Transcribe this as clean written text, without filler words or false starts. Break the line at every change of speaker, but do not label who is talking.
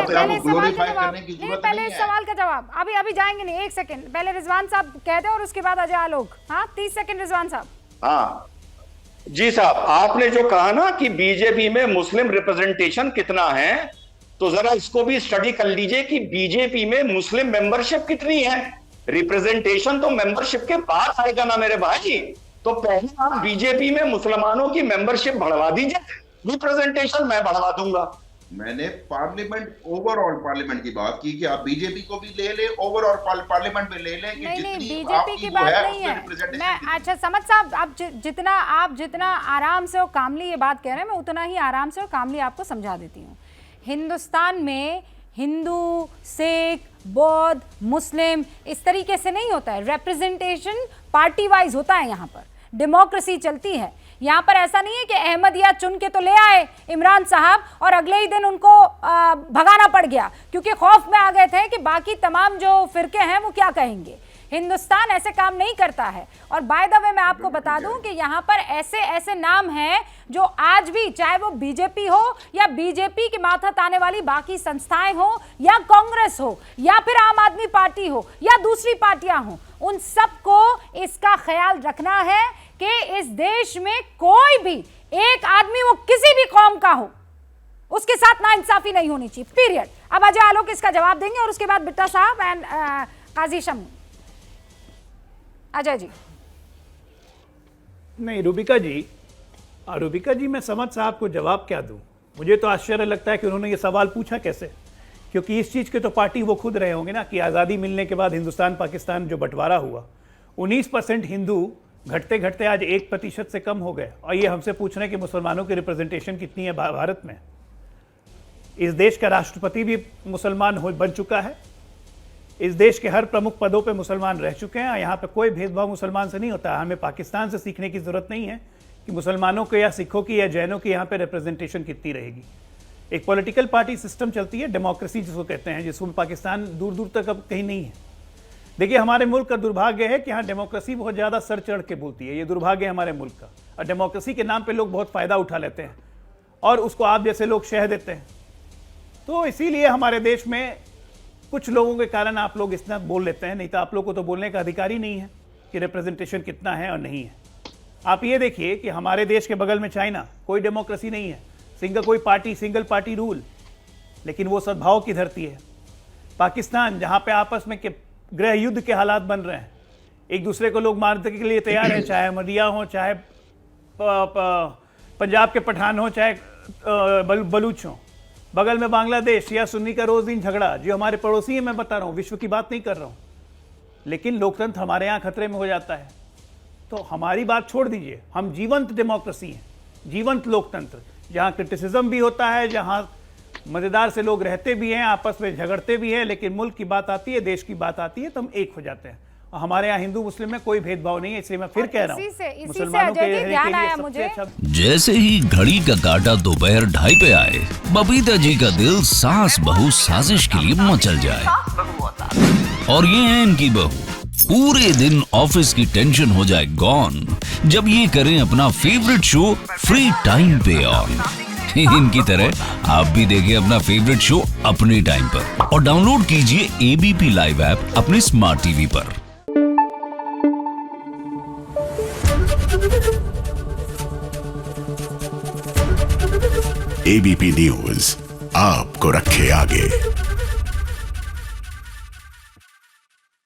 पहले सवाल का जवाब नहीं, पहले
है।
सवाल का जवाब अभी जाएंगे नहीं, एक सेकंड पहले रिजवान साहब कह दे और उसके बाद अजय आलोक। हाँ 30 सेकंड रिजवान साहब।
हाँ जी साहब, आपने जो कहा ना कि बीजेपी में मुस्लिम रिप्रेजेंटेशन कितना है, तो जरा इसको भी स्टडी कर लीजिए कि बीजेपी में मुस्लिम मेंबरशिप कितनी है। रिप्रेजेंटेशन तो मेंबरशिप के बाद आएगा ना मेरे भाई। तो पहले आप बीजेपी में मुसलमानों की मेंबरशिप बढ़वा दीजिए, रिप्रेजेंटेशन मैं बढ़वा दूंगा।
मैंने पार्लियामेंट, ओवरऑल पार्लियामेंट की बात की कि आप बीजेपी को भी ले ले, ओवरऑल पार्लियामेंट में ले लें कि
नहीं
जितनी
बीजेपी की बात नहीं है। मैं अच्छा समझ साहब, आप जितना आराम से और कामली ये बात कह रहे हैं, मैं उतना ही आराम से और कामली आपको समझा देती हूँ। हिंदुस्तान में हिंदू, सिख, बौद्ध, मुस्लिम इस तरीके से नहीं होता है। रिप्रेजेंटेशन पार्टी वाइज होता है। यहाँ पर डेमोक्रेसी चलती है। यहाँ पर ऐसा नहीं है कि अहमदिया चुन के तो ले आए इमरान साहब और अगले ही दिन उनको भगाना पड़ गया क्योंकि खौफ में आ गए थे कि बाकी तमाम जो फिरके हैं वो क्या कहेंगे। हिंदुस्तान ऐसे काम नहीं करता है। और बाय द वे मैं आपको बता दूं कि यहाँ पर ऐसे ऐसे नाम हैं जो आज भी, चाहे वो बीजेपी हो या बीजेपी के मातहत आने वाली बाकी संस्थाएं हो या कांग्रेस हो या फिर आम आदमी पार्टी हो या दूसरी पार्टियां हो, उन सबको इसका ख्याल रखना है कि इस देश में कोई भी एक आदमी, वो किसी भी कौम का हो, उसके साथ नाइंसाफी नहीं होनी चाहिए, पीरियड। अब अजय आलोक इसका जवाब देंगे और उसके बाद बिट्टा साहब एंड काजी शम्मी। अजय जी।
नहीं रूबिका जी मैं समझ साहब को जवाब क्या दूं। मुझे तो आश्चर्य लगता है कि उन्होंने ये सवाल पूछा कैसे, क्योंकि इस चीज़ के तो पार्टी वो खुद रहे होंगे ना कि आज़ादी मिलने के बाद हिंदुस्तान पाकिस्तान जो बंटवारा हुआ, 19% हिंदू घटते घटते आज 1% से कम हो गए। और ये हमसे पूछ रहे हैं कि मुसलमानों की रिप्रेजेंटेशन कितनी है भारत में। इस देश का राष्ट्रपति भी मुसलमान बन चुका है। इस देश के हर प्रमुख पदों पे मुसलमान रह चुके हैं। यहाँ पे कोई भेदभाव मुसलमान से नहीं होता है। हमें पाकिस्तान से सीखने की ज़रूरत नहीं है कि मुसलमानों के या सिखों की या जैनों की यहाँ पे रिप्रेजेंटेशन कितनी रहेगी। एक पॉलिटिकल पार्टी सिस्टम चलती है, डेमोक्रेसी जिसको कहते हैं, जिसमें पाकिस्तान दूर दूर तक अब कहीं नहीं है। देखिए हमारे मुल्क का दुर्भाग्य है कि यहाँ डेमोक्रेसी बहुत ज़्यादा सर चढ़ के बोलती है। ये दुर्भाग्य है हमारे मुल्क का। और डेमोक्रेसी के नाम पर लोग बहुत फ़ायदा उठा लेते हैं और उसको आप जैसे लोग शह देते हैं। तो इसीलिए हमारे देश में कुछ लोगों के कारण आप लोग इतना बोल लेते हैं, नहीं तो आप लोग को तो बोलने का अधिकार ही नहीं है कि रिप्रेजेंटेशन कितना है और नहीं है। आप ये देखिए कि हमारे देश के बगल में चाइना, कोई डेमोक्रेसी नहीं है, सिंगल पार्टी रूल, लेकिन वो सद्भाव की धरती है। पाकिस्तान जहाँ पे आपस में गृह युद्ध के हालात बन रहे हैं, एक दूसरे को लोग मारने के लिए तैयार हैं, चाहे अहमदिया हो, चाहे पंजाब के पठान हो, चाहे बलूच हो। बगल में बांग्लादेश या सुन्नी का रोज दिन झगड़ा, जो हमारे पड़ोसी हैं, मैं बता रहा हूँ, विश्व की बात नहीं कर रहा हूँ। लेकिन लोकतंत्र हमारे यहाँ खतरे में हो जाता है। तो हमारी बात छोड़ दीजिए, हम जीवंत डेमोक्रेसी हैं, जीवंत लोकतंत्र, जहाँ क्रिटिसिज्म भी होता है, जहाँ मज़ेदार से लोग रहते भी हैं, आपस में झगड़ते भी हैं, लेकिन मुल्क की बात आती है, देश की बात आती है तो हम एक हो जाते हैं। और हमारे यहाँ हिंदू मुस्लिम में कोई भेदभाव नहीं है। इसलिए मैं फिर कह रहा हूँ, मुसलमानों के लिए सबसे अच्छा।
जैसे ही घड़ी का काटा दोपहर 2:30 पे आए, बबीता जी का दिल सास बहू साजिश के लिए मचल जाए। और ये है इनकी बहू, पूरे दिन ऑफिस की टेंशन हो जाए गॉन जब ये करें अपना फेवरेट शो फ्री टाइम पे ऑन। इनकी तरह आप भी देखिए अपना फेवरेट शो अपने टाइम पर और डाउनलोड कीजिए एबीपी लाइव ऐप अपने स्मार्ट टीवी पर।
एबीपी न्यूज आपको रखे आगे।